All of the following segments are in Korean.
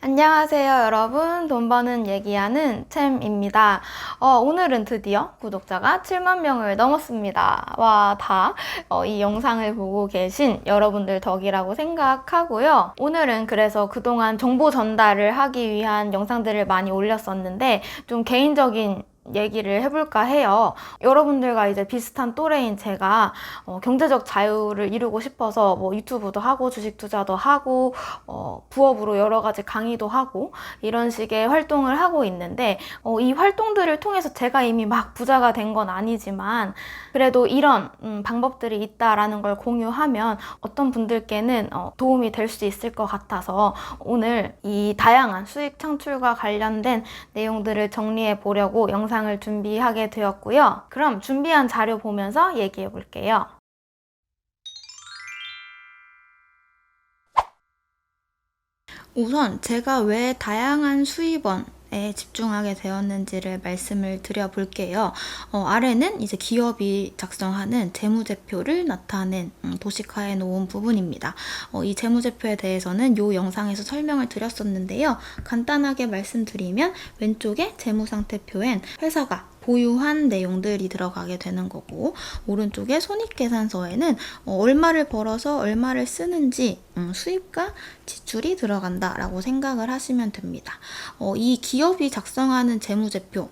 안녕하세요, 여러분. 돈 버는 얘기하는 챔입니다. 오늘은 드디어 구독자가 7만 명을 넘었습니다. 와, 이 영상을 보고 계신 여러분들 덕이라고 생각하고요. 오늘은 그래서 그동안 정보 전달을 하기 위한 영상들을 많이 올렸었는데 좀 개인적인 얘기를 해볼까 해요. 여러분들과 이제 비슷한 또래인 제가 경제적 자유를 이루고 싶어서 유튜브도 하고 주식 투자도 하고 부업으로 여러 가지 강의도 하고 이런 식의 활동을 하고 있는데 이 활동들을 통해서 제가 이미 막 부자가 된 건 아니지만 그래도 이런 방법들이 있다라는 걸 공유하면 어떤 분들께는 도움이 될 수 있을 것 같아서 오늘 이 다양한 수익 창출과 관련된 내용들을 정리해 보려고 영상을 준비하게 되었고요. 그럼 준비한 자료 보면서 얘기해 볼게요. 우선 제가 왜 다양한 수입원에 집중하게 되었는지를 말씀을 드려볼게요. 아래는 이제 기업이 작성하는 재무제표를 나타낸 도식화해 놓은 부분입니다. 이 재무제표에 대해서는 이 영상에서 설명을 드렸었는데요. 간단하게 말씀드리면 왼쪽에 재무상태표엔 회사가 보유한 내용들이 들어가게 되는 거고, 오른쪽에 손익계산서에는 얼마를 벌어서 얼마를 쓰는지 수입과 지출이 들어간다라고 생각을 하시면 됩니다. 이 기업이 작성하는 재무제표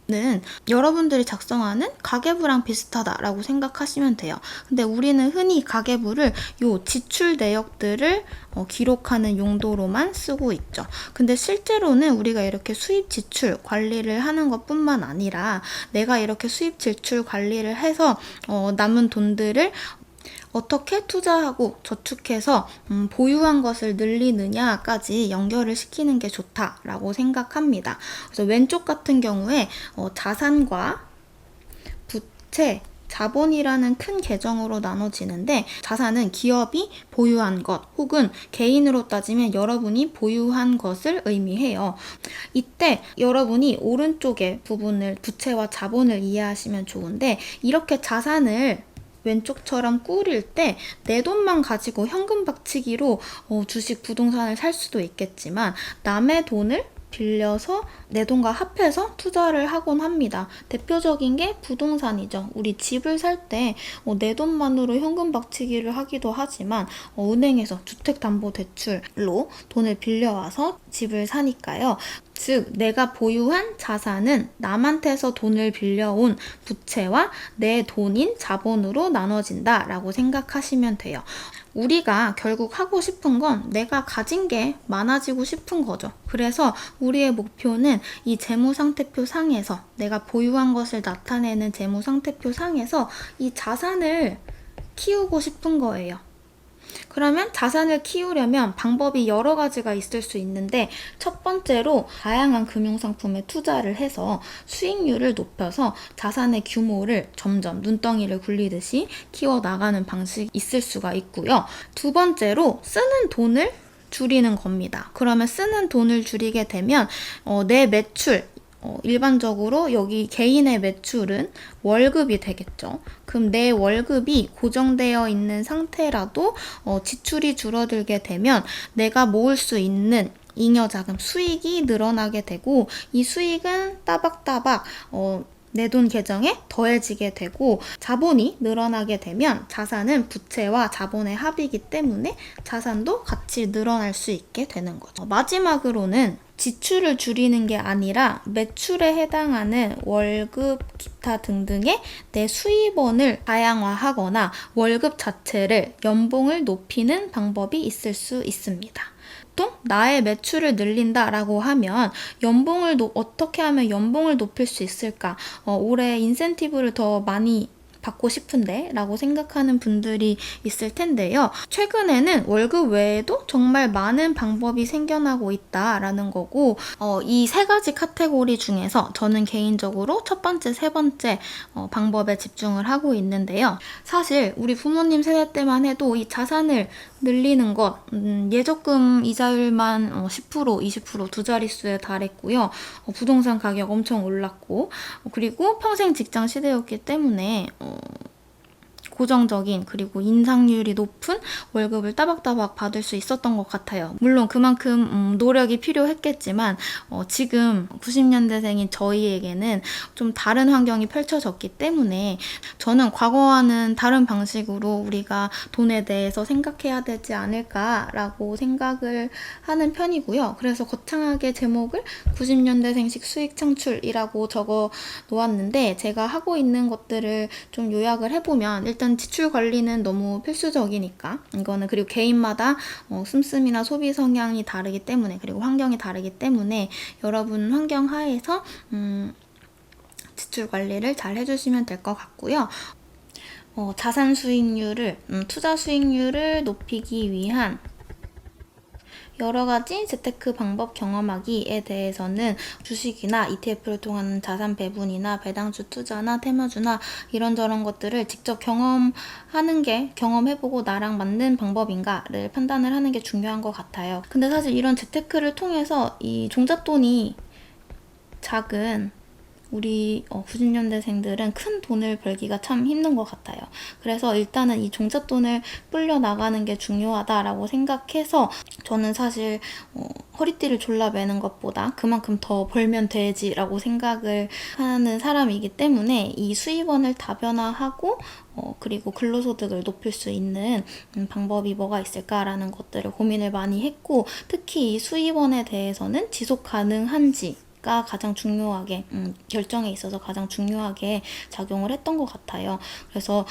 는 여러분들이 작성하는 가계부랑 비슷하다라고 생각하시면 돼요. 근데 우리는 흔히 가계부를 요 지출 내역들을 기록하는 용도로만 쓰고 있죠. 근데 실제로는 우리가 이렇게 수입 지출 관리를 하는 것뿐만 아니라 내가 이렇게 수입 지출 관리를 해서 남은 돈들을 어떻게 투자하고 저축해서 보유한 것을 늘리느냐까지 연결을 시키는 게 좋다라고 생각합니다. 그래서 왼쪽 같은 경우에 자산과 부채, 자본이라는 큰 계정으로 나눠지는데, 자산은 기업이 보유한 것 혹은 개인으로 따지면 여러분이 보유한 것을 의미해요. 이때 여러분이 오른쪽의 부분을 부채와 자본을 이해하시면 좋은데, 이렇게 자산을 왼쪽처럼 꾸릴 때 내 돈만 가지고 현금 박치기로 주식, 부동산을 살 수도 있겠지만 남의 돈을 빌려서 내 돈과 합해서 투자를 하곤 합니다. 대표적인 게 부동산이죠. 우리 집을 살 때 내 돈만으로 현금 박치기를 하기도 하지만 은행에서 주택담보대출로 돈을 빌려와서 집을 사니까요. 즉 내가 보유한 자산은 남한테서 돈을 빌려온 부채와 내 돈인 자본으로 나눠진다라고 생각하시면 돼요. 우리가 결국 하고 싶은 건 내가 가진 게 많아지고 싶은 거죠. 그래서 우리의 목표는 이 재무상태표 상에서, 내가 보유한 것을 나타내는 재무상태표 상에서 이 자산을 키우고 싶은 거예요. 그러면 자산을 키우려면 방법이 여러 가지가 있을 수 있는데, 첫 번째로 다양한 금융상품에 투자를 해서 수익률을 높여서 자산의 규모를 점점 눈덩이를 굴리듯이 키워나가는 방식이 있을 수가 있고요. 두 번째로 쓰는 돈을 줄이는 겁니다. 그러면 쓰는 돈을 줄이게 되면 내 매출, 일반적으로 여기 개인의 매출은 월급이 되겠죠. 그럼 내 월급이 고정되어 있는 상태라도 지출이 줄어들게 되면 내가 모을 수 있는 잉여자금 수익이 늘어나게 되고, 이 수익은 따박따박 내 돈 계정에 더해지게 되고, 자본이 늘어나게 되면 자산은 부채와 자본의 합이기 때문에 자산도 같이 늘어날 수 있게 되는 거죠. 마지막으로는 지출을 줄이는 게 아니라 매출에 해당하는 월급, 기타 등등의 내 수입원을 다양화하거나 월급 자체를, 연봉을 높이는 방법이 있을 수 있습니다. 보통 나의 매출을 늘린다라고 하면 연봉을 어떻게 하면 연봉을 높일 수 있을까? 올해 인센티브를 더 많이 받고 싶은데 라고 생각하는 분들이 있을 텐데요. 최근에는 월급 외에도 정말 많은 방법이 생겨나고 있다라는 거고, 이 세 가지 카테고리 중에서 저는 개인적으로 첫 번째, 세 번째 방법에 집중을 하고 있는데요. 사실 우리 부모님 세대 때만 해도 이 자산을 늘리는 것, 예적금 이자율만 10%, 20% 두 자릿수에 달했고요. 부동산 가격 엄청 올랐고, 그리고 평생 직장 시대였기 때문에 고정적인 그리고 인상률이 높은 월급을 따박따박 받을 수 있었던 것 같아요. 물론 그만큼 노력이 필요했겠지만 지금 90년대생인 저희에게는 좀 다른 환경이 펼쳐졌기 때문에 저는 과거와는 다른 방식으로 우리가 돈에 대해서 생각해야 되지 않을까라고 생각을 하는 편이고요. 그래서 거창하게 제목을 90년대생식 수익 창출이라고 적어 놓았는데, 제가 하고 있는 것들을 좀 요약을 해보면, 일단 지출 관리는 너무 필수적이니까 이거는, 그리고 개인마다 씀씀이나 소비 성향이 다르기 때문에, 그리고 환경이 다르기 때문에 여러분 환경 하에서 지출 관리를 잘 해주시면 될 것 같고요. 자산 수익률을, 투자 수익률을 높이기 위한 여러 가지 재테크 방법 경험하기에 대해서는 주식이나 ETF를 통한 자산 배분이나 배당주 투자나 테마주나 이런저런 것들을 직접 경험해보고 나랑 맞는 방법인가를 판단을 하는 게 중요한 것 같아요. 근데 사실 이런 재테크를 통해서 이 종잣돈이 작은 우리 90년대생들은 큰 돈을 벌기가 참 힘든 것 같아요. 그래서 일단은 이 종잣돈을 불려 나가는 게 중요하다라고 생각해서, 저는 사실 허리띠를 졸라매는 것보다 그만큼 더 벌면 되지라고 생각을 하는 사람이기 때문에, 이 수입원을 다변화하고 그리고 근로소득을 높일 수 있는 방법이 뭐가 있을까라는 것들을 고민을 많이 했고, 특히 이 수입원에 대해서는 지속 가능한지 가 가장 중요하게, 결정에 있어서 가장 중요하게 작용을 했던 것 같아요. 그래서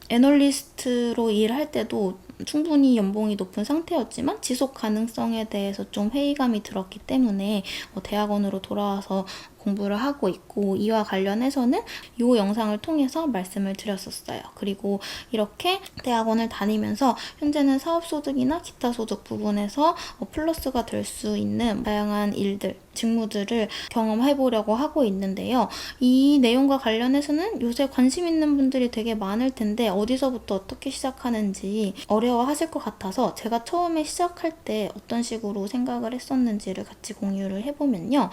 애널리스트로 일할 때도 충분히 연봉이 높은 상태였지만 지속 가능성에 대해서 좀 회의감이 들었기 때문에 대학원으로 돌아와서 공부를 하고 있고, 이와 관련해서는 이 영상을 통해서 말씀을 드렸었어요. 그리고 이렇게 대학원을 다니면서 현재는 사업소득이나 기타 소득 부분에서 플러스가 될 수 있는 다양한 일들, 직무들을 경험해보려고 하고 있는데요. 이 내용과 관련해서는 요새 관심 있는 분들이 되게 많을 텐데, 어디서부터 어떻게 시작하는지 어려워하실 것 같아서 제가 처음에 시작할 때 어떤 식으로 생각을 했었는지를 같이 공유를 해보면요.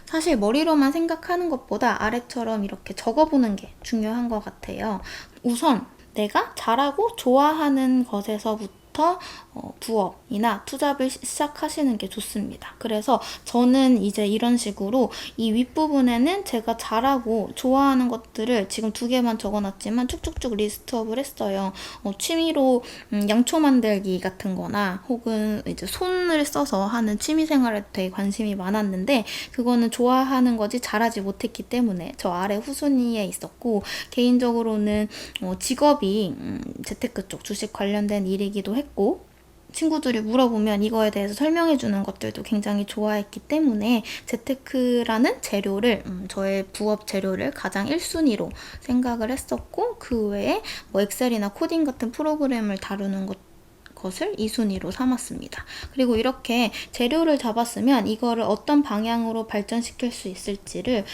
사실 머리로만 생각하는 것보다 아래처럼 이렇게 적어보는 게 중요한 것 같아요. 우선 내가 잘하고 좋아하는 것에서부터 부업이나 투잡을 시작하시는 게 좋습니다. 그래서 저는 이제 이런 식으로 이 윗부분에는 제가 잘하고 좋아하는 것들을 지금 2개만 적어놨지만 쭉쭉쭉 리스트업을 했어요. 취미로 양초 만들기 같은 거나 혹은 이제 손을 써서 하는 취미생활에 되게 관심이 많았는데, 그거는 좋아하는 거지 잘하지 못했기 때문에 저 아래 후순위에 있었고, 개인적으로는 직업이 재테크 쪽 주식 관련된 일이기도 했고, 친구들이 물어보면 이거에 대해서 설명해주는 것들도 굉장히 좋아했기 때문에 재테크라는 재료를, 저의 부업 재료를 가장 1순위로 생각을 했었고, 그 외에 엑셀이나 코딩 같은 프로그램을 다루는 것을 2순위로 삼았습니다. 그리고 이렇게 재료를 잡았으면 이거를 어떤 방향으로 발전시킬 수 있을지를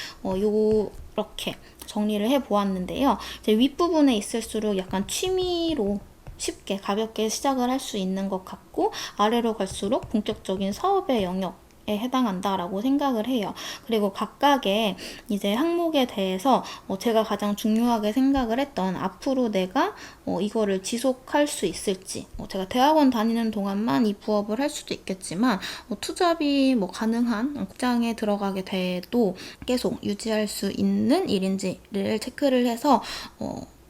이렇게 정리를 해보았는데요. 이제 윗부분에 있을수록 약간 취미로 쉽게 가볍게 시작을 할 수 있는 것 같고, 아래로 갈수록 본격적인 사업의 영역에 해당한다라고 생각을 해요. 그리고 각각의 이제 항목에 대해서 제가 가장 중요하게 생각을 했던, 앞으로 내가 이거를 지속할 수 있을지, 제가 대학원 다니는 동안만 이 부업을 할 수도 있겠지만 투잡이 가능한 직장에 들어가게 돼도 계속 유지할 수 있는 일인지를 체크를 해서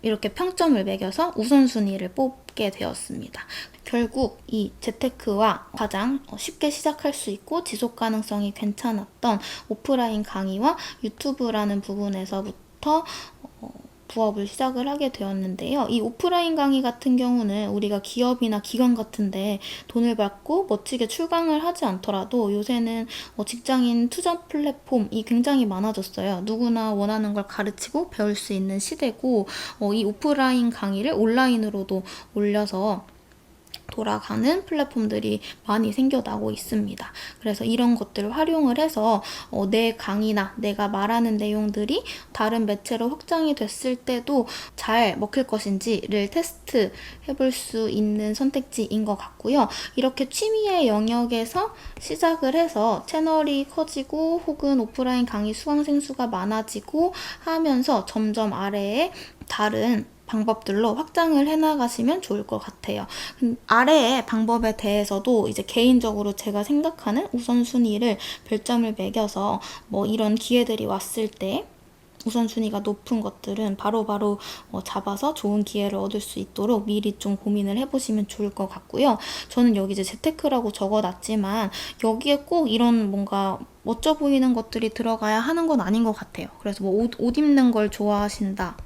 이렇게 평점을 매겨서 우선순위를 뽑게 되었습니다. 결국 이 재테크와 가장 쉽게 시작할 수 있고 지속 가능성이 괜찮았던 오프라인 강의와 유튜브라는 부분에서부터 부업을 시작을 하게 되었는데요. 이 오프라인 강의 같은 경우는 우리가 기업이나 기관 같은데 돈을 받고 멋지게 출강을 하지 않더라도 요새는 직장인 투자 플랫폼이 굉장히 많아졌어요. 누구나 원하는 걸 가르치고 배울 수 있는 시대고, 이 오프라인 강의를 온라인으로도 올려서 돌아가는 플랫폼들이 많이 생겨나고 있습니다. 그래서 이런 것들을 활용을 해서 내 강의나 내가 말하는 내용들이 다른 매체로 확장이 됐을 때도 잘 먹힐 것인지를 테스트 해볼 수 있는 선택지인 것 같고요. 이렇게 취미의 영역에서 시작을 해서 채널이 커지고 혹은 오프라인 강의 수강생 수가 많아지고 하면서 점점 아래에 다른 방법들로 확장을 해나가시면 좋을 것 같아요. 아래의 방법에 대해서도 이제 개인적으로 제가 생각하는 우선순위를 별점을 매겨서 뭐 이런 기회들이 왔을 때 우선순위가 높은 것들은 바로바로 잡아서 좋은 기회를 얻을 수 있도록 미리 좀 고민을 해보시면 좋을 것 같고요. 저는 여기 이제 재테크라고 적어놨지만 여기에 꼭 이런 뭔가 멋져 보이는 것들이 들어가야 하는 건 아닌 것 같아요. 그래서 뭐 옷 입는 걸 좋아하신다,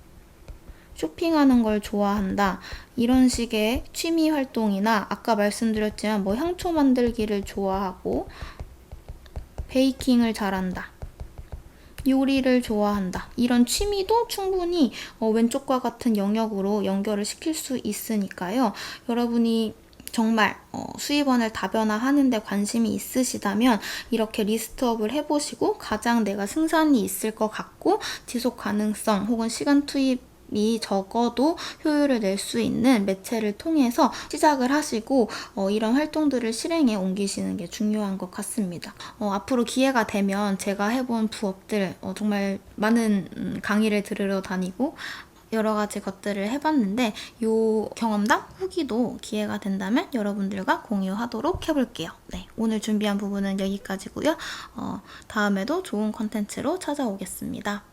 쇼핑하는 걸 좋아한다, 이런 식의 취미 활동이나 아까 말씀드렸지만 뭐 향초 만들기를 좋아하고 베이킹을 잘한다, 요리를 좋아한다, 이런 취미도 충분히 왼쪽과 같은 영역으로 연결을 시킬 수 있으니까요. 여러분이 정말 수입원을 다변화하는 데 관심이 있으시다면 이렇게 리스트업을 해보시고 가장 내가 승산이 있을 것 같고 지속 가능성 혹은 시간 투입이 적어도 효율을 낼 수 있는 매체를 통해서 시작을 하시고 이런 활동들을 실행에 옮기시는 게 중요한 것 같습니다. 앞으로 기회가 되면 제가 해본 부업들 정말 많은 강의를 들으러 다니고 여러 가지 것들을 해봤는데 이 경험담 후기도 기회가 된다면 여러분들과 공유하도록 해볼게요. 네, 오늘 준비한 부분은 여기까지고요. 다음에도 좋은 컨텐츠로 찾아오겠습니다.